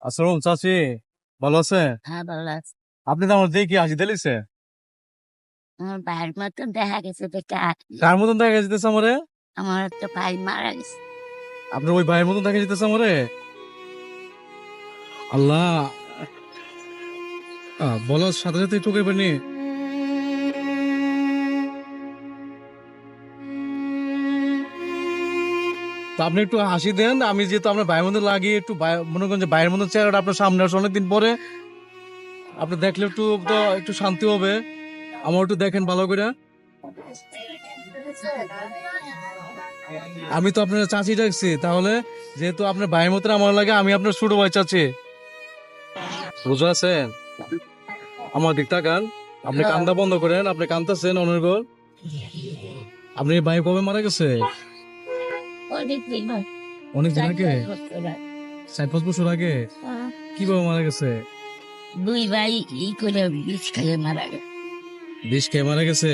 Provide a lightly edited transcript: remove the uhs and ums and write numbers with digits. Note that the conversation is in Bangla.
আসসালাম চাচি, ভালো আছে? হ্যাঁ, ভালো আছে। আপনি তো আমার দেখি হাসি দিলিছে। আমার ভাইয়ের মতন দেখা গেছে বেটা। কার মতন দেখা যেতেছে আমারে? আমার একটা ভাই মারা গেছে। আপনার ওই ভাইয়ের মতন দেখা যেতেছে আমারে? আল্লাহ, বলার সাথে সাথে চোখে পানি। তো আপনি একটু হাসি দেন, আমি যেহেতু আপনার ভাইয়ের মধ্যে লাগিয়ে একটু মনে করেন যে ভাইয়ের মধ্যে চেহারাটা আপনার সামনে আসে অনেকদিন পরে, আপনি দেখলে একটু তো একটু শান্তি হবে। আমার একটু দেখেন ভালো করে। আমি তো আপনার চাচি ডাকছি, তাহলে যেহেতু আপনার ভাইয়ের মতন আমার লাগে, আমি আপনার ছোট ভাই চাচি, বুঝতে আছেন? আমার দিক তাকান, আপনি কান্দা বন্ধ করেন, আপনি কান্দতেছেন অনর্গল। আপনি ভাই কবে মারা গেছে? অনেকদিন হয়, অনেকদিন আগে? 4-5 বছর হয়। 4-5 বছর আগে? কিভাবে মারা গেছে? দুই ভাই করে বিষ খেয়ে মারা গেছে। বিষ খেয়ে মারা গেছে?